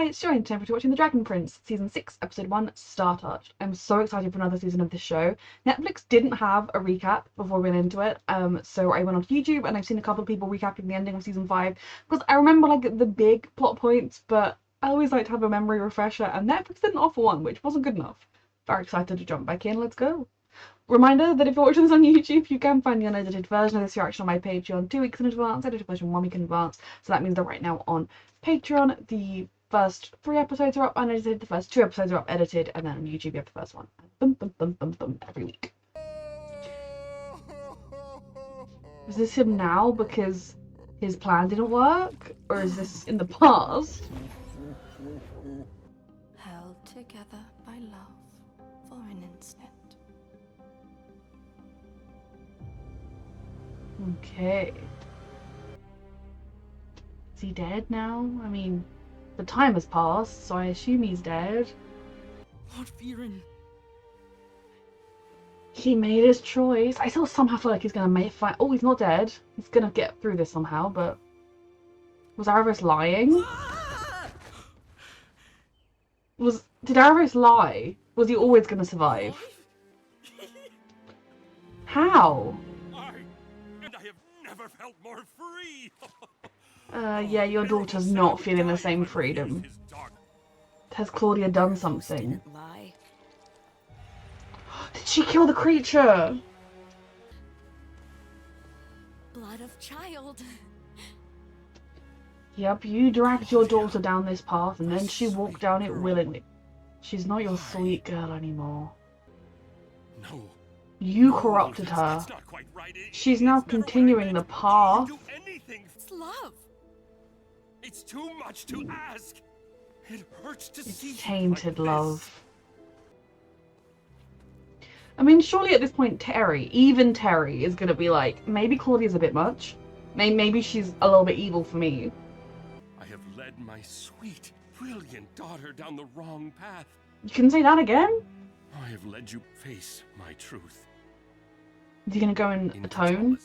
it's showing time for watching The Dragon Prince, Season 6, Episode 1, Startouched. I'm so excited for another season of this show. Netflix didn't have a recap before we went into it, so I went on YouTube and I've seen a couple of people recapping the ending of Season 5, because I remember like the big plot points, but I always like to have a memory refresher, and Netflix didn't offer one, which wasn't good enough. Very excited to jump back in, let's go. Reminder that if you're watching this on YouTube, you can find the unedited version of this reaction on my Patreon 2 weeks in advance, edited version 1 week in advance. So that means that right now on Patreon, the first 3 episodes are up unedited, the first 2 episodes are up edited, and then on YouTube you have the first one. Boom, boom, boom, boom, boom, every week. Is this him now because his plan didn't work? Or is this in the past? Held together by love for an instant. Okay. Is he dead now? I mean, the time has passed, so I assume he's dead. Lord Veron. He made his choice. I still somehow feel like he's gonna fight. Oh, he's not dead. He's gonna get through this somehow, but... Was Aravos lying? Did Aravos lie? Was he always gonna survive? How? I have never felt more free. Yeah, your daughter's not feeling the same freedom. Has Claudia done something? Didn't lie. Did she kill the creature? Blood of child. Yep, you dragged your daughter down this path and then she walked down it willingly. She's not your sweet girl anymore. No. You corrupted her. She's now continuing the path. It's love. It's too much to ask. It hurts to see It's tainted love. I mean, surely at this point Terry, even Terry, is gonna be like, maybe Claudia's a bit much. Maybe she's a little bit evil for me. I have led my sweet, brilliant daughter down the wrong path. You can say that again? I have led you face my truth. Is he gonna go and atone?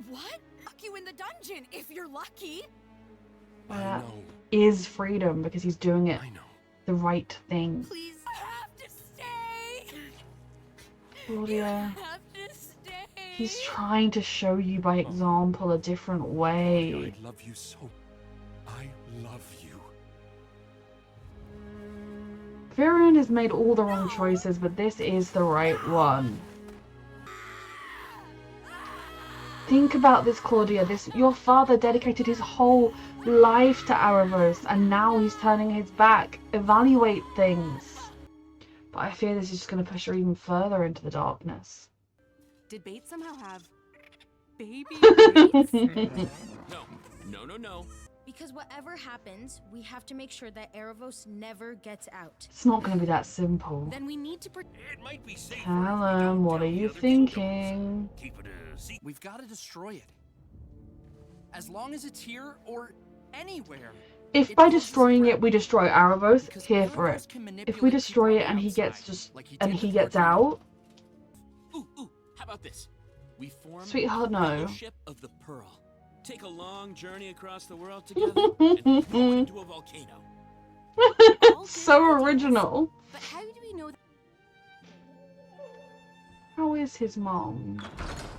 What? Lock you in the dungeon if you're lucky. I That know. is freedom because he's doing it I know. the right thing. Please, I have to stay. Claudia, I have to stay. he's trying to show you by example a different way. I love you so. I love you. Veron has made all the wrong choices, but this is the right one. Think about this, Claudia. Your father dedicated his whole life to Aravos, and now he's turning his back. Evaluate things. But I fear this is just going to push her even further into the darkness. Did Bates somehow have baby Bates? No. Because whatever happens, we have to make sure that Aravos never gets out. It's not going to be that simple. Then we need to It might be safer. Callum, what are you thinking? Keep it a secret. We've got to destroy it. As long as it's here or anywhere. If by destroying it we destroy Aravos, here for it. If we destroy it and he gets out, Ooh, how about this? We form sweetheart, no. Ship of the Pearl. Take a long journey across the world together and throw it into a volcano. So original. But how do we know that? How is his mom?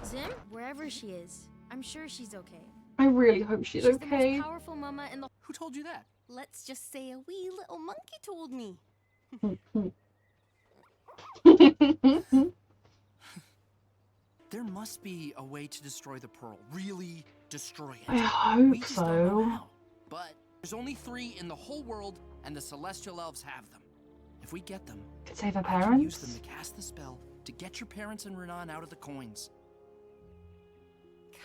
Zim, wherever she is, I'm sure she's okay. I really hope she's The okay. most powerful mama in the... Who told you that? Let's just say a wee little monkey told me. There must be a way to destroy the Pearl. Really destroy it. I We hope just don't know so. how. But there's only 3 in the whole world, and the Celestial Elves have them. If we get them, Could save her I can use parents. them to cast the spell to get your parents and Renan out of the coins.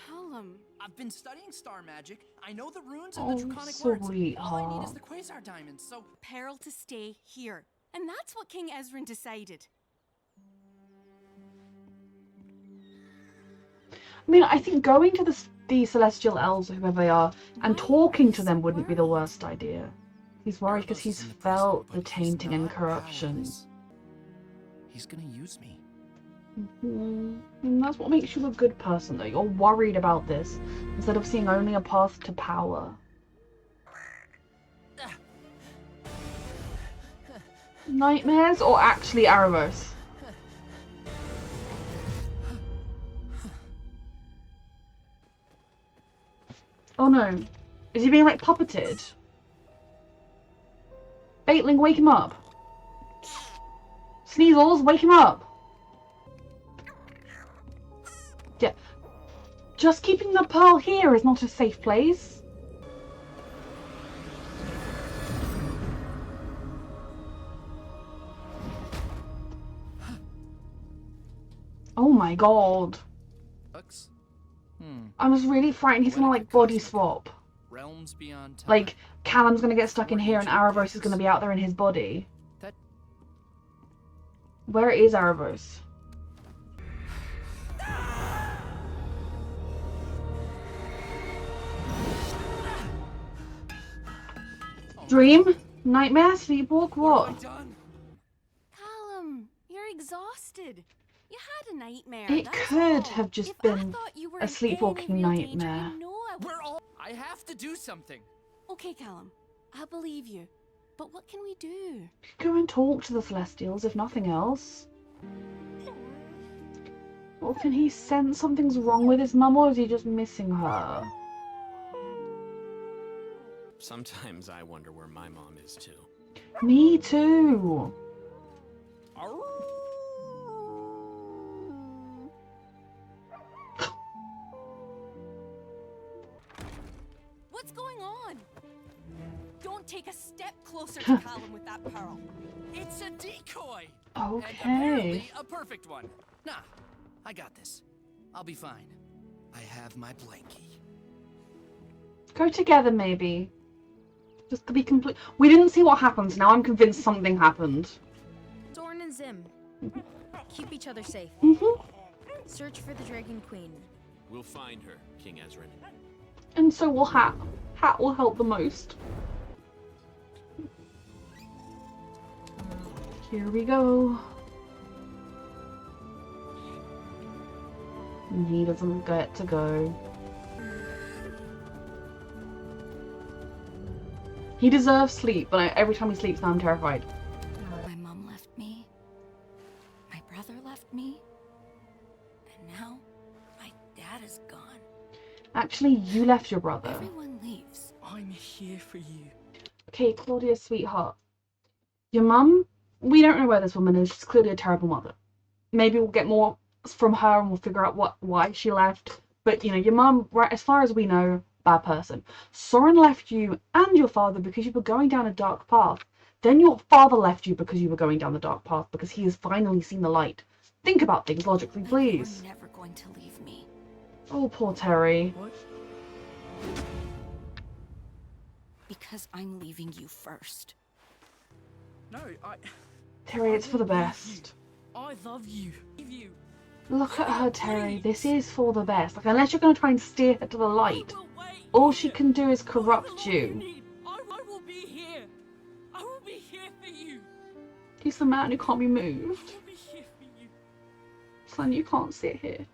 Callum. I've been studying star magic. I know the runes and the Oh, draconic words. All I need sweetheart. is the quasar diamonds, so... Peril to stay here. And that's what King Ezran decided. I mean, I think going to the Celestial Elves, or whoever they are, and talking to them wouldn't be the worst idea. He's worried because he's felt the tainting and corruption. He's gonna use me. And that's what makes you a good person, though. You're worried about this, instead of seeing only a path to power. Nightmares or actually Erebos? Oh no. Is he being like puppeted? Baitling, wake him up. Sneasels, wake him up. Yeah. Just keeping the pearl here is not a safe place. Oh my god. I was really frightened he's gonna like body swap. Realms beyond time. Like, Callum's gonna get stuck in here and Erebos is gonna be out there in his body. Where is Erebos? Dream? Nightmare? Sleepwalk? What? Callum, you're exhausted. You had a nightmare. It that's could all. have just If I been thought you were a in sleepwalking any real danger, nightmare. you know I would. We're all. I have to do something. Okay, Callum, I believe you. But what can we do? Go and talk to the Celestials, if nothing else. Or can he sense something's wrong with his mum, or is he just missing her? Sometimes I wonder where my mom is too. Me too. What's going on? Don't take a step closer to Callum with that pearl. It's a decoy. Okay. And apparently a perfect one. Nah, I got this. I'll be fine. I have my blankie. Go together, maybe. Just to be complete. We didn't see what happens. Now I'm convinced something happened. Dorn and Zim, keep each other safe. Search for the Dragon Queen. We'll find her, King Ezrin. And so will Hat. Hat will help the most. Here we go. He doesn't get to go. He deserves sleep, but every time he sleeps now I'm terrified. My mom left me. My brother left me. And now, my dad is gone. Actually, you left your brother. Everyone leaves. I'm here for you. Okay, Claudia, sweetheart. Your mum, we don't know where this woman is. She's clearly a terrible mother. Maybe we'll get more from her and we'll figure out why she left. But, you know, your mum, right, as far as we know, bad person. Soren left you and your father because you were going down a dark path. Then your father left you because you were going down the dark path because he has finally seen the light. Think about things logically, please. You're never going to leave me. Oh, poor Terry. What? Because I'm leaving you first. No, Terry, it's for the best. I love you. Look at her, Terry. This is for the best. Like, unless you're going to try and steer her to the light, all she can do is corrupt you. I will be here. I will be here for you. He's the man who can't be moved. I will be here for you. Son, you can't sit here.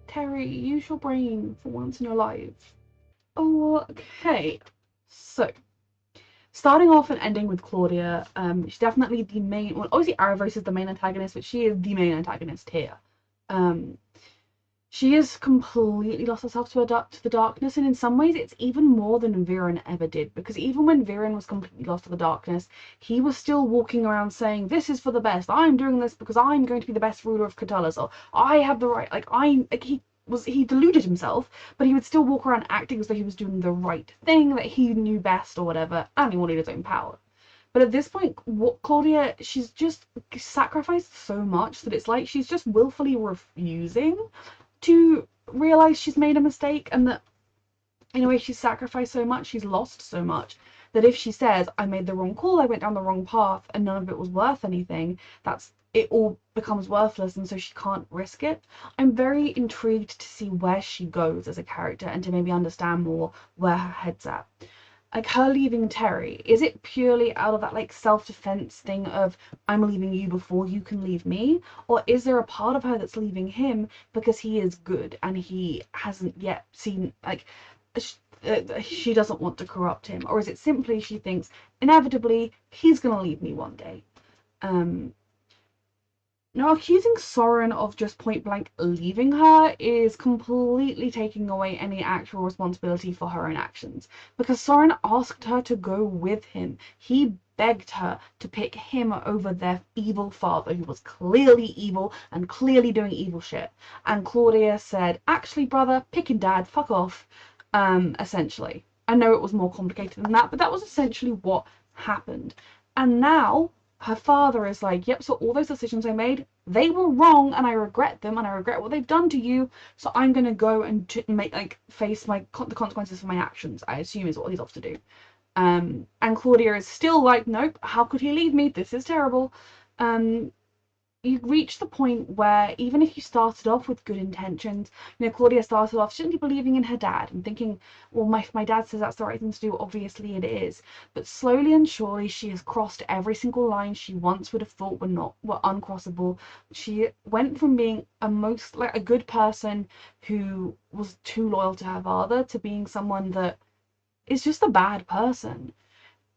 Terry, use your brain for once in your life. Okay, so starting off and ending with Claudia, she's definitely the main. Well, obviously Erebos is the main antagonist, but she is the main antagonist here. She has completely lost herself to the darkness, and in some ways it's even more than Veron ever did, because even when Veron was completely lost to the darkness, he was still walking around saying, this is for the best, I'm doing this because I'm going to be the best ruler of Catullus, or I have the right, he deluded himself, but he would still walk around acting as though he was doing the right thing, that he knew best or whatever, and he wanted his own power. But at this point, Claudia, she's just sacrificed so much that it's like she's just willfully refusing to realize she's made a mistake, and that in a way she's sacrificed so much, she's lost so much, that if she says, I made the wrong call, I went down the wrong path, and none of it was worth anything, it all becomes worthless, and so she can't risk it. I'm very intrigued to see where she goes as a character and to maybe understand more where her head's at. Like, her leaving Terry, is it purely out of that like self-defense thing of I'm leaving you before you can leave me, or is there a part of her that's leaving him because he is good and he hasn't yet seen, like, she doesn't want to corrupt him, or is it simply she thinks inevitably he's going to leave me one day? Now, accusing Soren of just point blank leaving her is completely taking away any actual responsibility for her own actions, because Soren asked her to go with him. He begged her to pick him over their evil father, who was clearly evil and clearly doing evil shit. And Claudia said, actually, brother, picking dad, fuck off, essentially. I know it was more complicated than that, but that was essentially what happened. And now her father is like, yep, so all those decisions I made, they were wrong, and I regret them, and I regret what they've done to you, so I'm gonna go and face the consequences for my actions, I assume is what he's off to do. And Claudia is still like, nope, how could he leave me? This is terrible. You reach the point where even if you started off with good intentions, Claudia started off simply believing in her dad and thinking, well, if my dad says that's the right thing to do, obviously it is. But slowly and surely she has crossed every single line she once would have thought were uncrossable. She went from being a good person who was too loyal to her father to being someone that is just a bad person.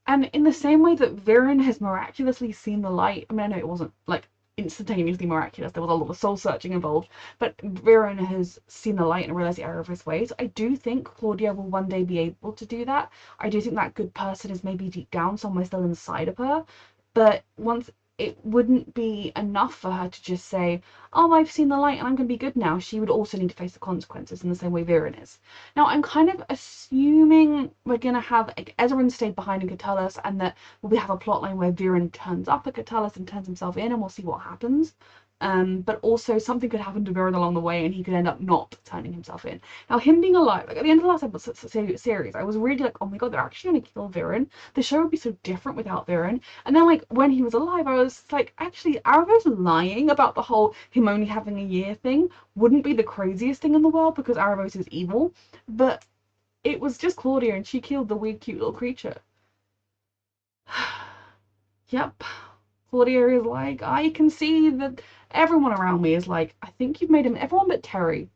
And in the same way that Veron has miraculously seen the light, I mean, I know it wasn't instantaneously miraculous, there was a lot of soul searching involved, but Veron has seen the light and realized the error of his ways. I do think Claudia will one day be able to do that. I do think that good person is maybe deep down somewhere still inside of her, but once it wouldn't be enough for her to just say, oh, I've seen the light and I'm going to be good now. She would also need to face the consequences in the same way Veron is. Now, I'm kind of assuming we're going to have Ezran stayed behind in Catullus, and that we'll have a plotline where Veron turns up at Catullus and turns himself in, and we'll see what happens. But also something could happen to Veron along the way and he could end up not turning himself in. Now, him being alive, at the end of the last episode series, I was really like, oh my god, they're actually going to kill Veron. The show would be so different without Veron. And then when he was alive, I was like, actually, Arago's lying about the whole him only having a year thing wouldn't be the craziest thing in the world, because Aragos is evil. But it was just Claudia and she killed the weird cute little creature. Yep. Claudia is like, I can see that everyone around me is like, I think you've made him, everyone but Terry.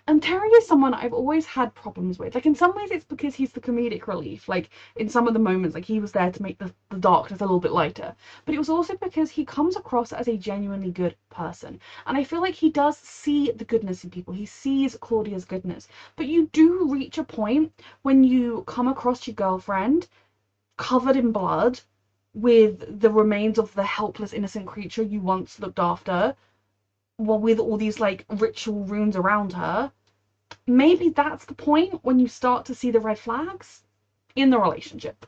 And Terry is someone I've always had problems with. In some ways it's because he's the comedic relief. In some of the moments, he was there to make the darkness a little bit lighter. But it was also because he comes across as a genuinely good person. And I feel like he does see the goodness in people. He sees Claudia's goodness. But you do reach a point when you come across your girlfriend covered in blood, with the remains of the helpless innocent creature you once looked after, with all these ritual runes around her. Maybe that's the point when you start to see the red flags in the relationship.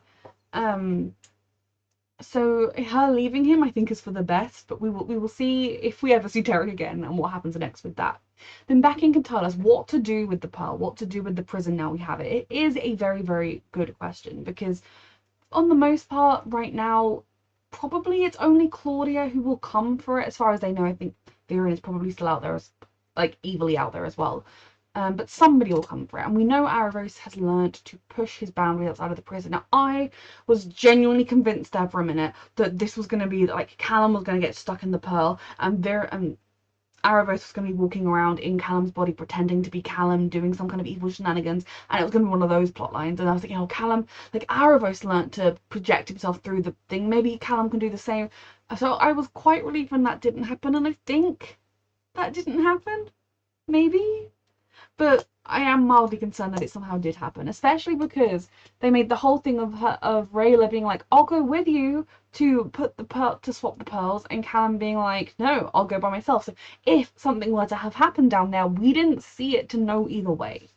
So her leaving him, I think, is for the best, but we will see if we ever see Terry again and what happens next with that. Then back in Catullus, what to do with the Pearl, what to do with the prison now we have it. It is a very, very good question, because on the most part, right now, probably it's only Claudia who will come for it. As far as they know, I think Veron is probably still out there, evilly out there as well. But somebody will come for it. And we know Aravos has learned to push his boundaries outside of the prison. Now, I was genuinely convinced there for a minute that this was going to be, Callum was going to get stuck in the Pearl, and Aravos was going to be walking around in Callum's body pretending to be Callum, doing some kind of evil shenanigans, and it was going to be one of those plot lines. And I was thinking, oh, Callum, Aravos learnt to project himself through the thing, maybe Callum can do the same. So I was quite relieved when that didn't happen, and I think that didn't happen, maybe? But I am mildly concerned that it somehow did happen, especially because they made the whole thing of Rayla being like, I'll go with you to swap the pearls, and Callum being like, no, I'll go by myself. So if something were to have happened down there, we didn't see it to know either way.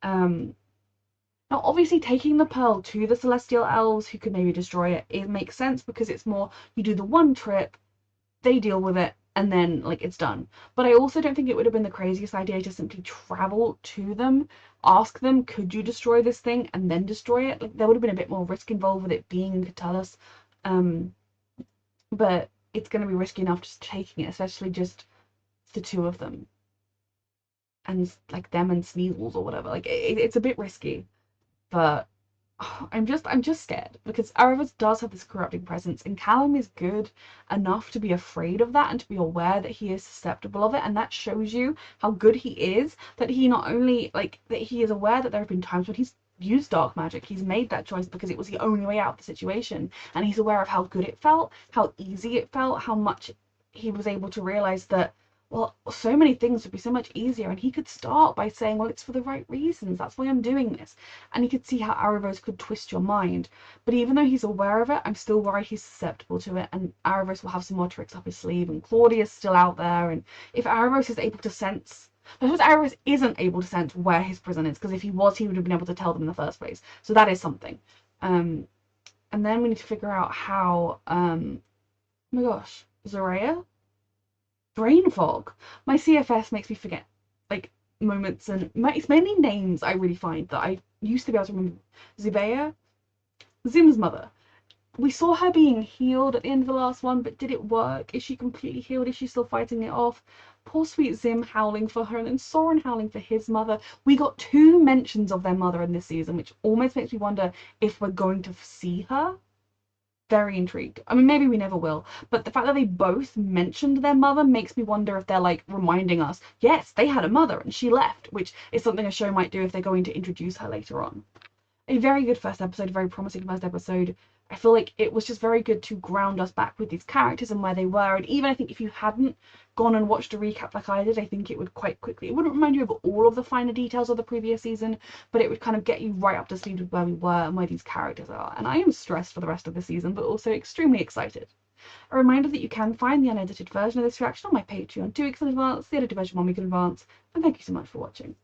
Now, obviously, taking the pearl to the Celestial Elves who could maybe destroy it makes sense, because it's more, you do the one trip, they deal with it, and then it's done. But I also don't think it would have been the craziest idea to simply travel to them, ask them, could you destroy this thing, and then destroy it. There would have been a bit more risk involved with it being in Catullus. But it's going to be risky enough just taking it, especially just the two of them, and them and Sneasels or whatever. It's a bit risky, but I'm just scared, because Aravos does have this corrupting presence, and Callum is good enough to be afraid of that and to be aware that he is susceptible of it, and that shows you how good he is, that he not only that he is aware that there have been times when he's use dark magic. He's made that choice because it was the only way out of the situation, and he's aware of how good it felt, how easy it felt, how much he was able to realize that, well, so many things would be so much easier, and he could start by saying, well, it's for the right reasons, that's why I'm doing this. And he could see how Aravos could twist your mind. But even though he's aware of it, I'm still worried he's susceptible to it, and Aravos will have some more tricks up his sleeve, and Claudia's still out there, and if Aravos is able to sense, I suppose Aravos isn't able to sense where his prison is, because if he was, he would have been able to tell them in the first place. So that is something. And then we need to figure out how, oh my gosh, Zaraya? Brain fog. My CFS makes me forget, like, moments, and it's mainly names I really find that I used to be able to remember. Zibea? Zim's mother. We saw her being healed at the end of the last one, but did it work? Is she completely healed? Is she still fighting it off? Poor sweet Zim howling for her, and then Soren howling for his mother. We got 2 mentions of their mother in this season, which almost makes me wonder if we're going to see her. Very intrigued. I mean, maybe we never will, but the fact that they both mentioned their mother makes me wonder if they're, like, reminding us, yes, they had a mother and she left, which is something a show might do if they're going to introduce her later on. A very good first episode, a very promising first episode. I feel like it was just very good to ground us back with these characters and where they were, and even I think if you hadn't gone and watched a recap like I did, I think it would quite quickly, it wouldn't remind you of all of the finer details of the previous season, but it would kind of get you right up to speed with where we were and where these characters are. And I am stressed for the rest of the season, but also extremely excited. A reminder that you can find the unedited version of this reaction on my Patreon 2 weeks in advance, the edited version 1 week in advance, and thank you so much for watching.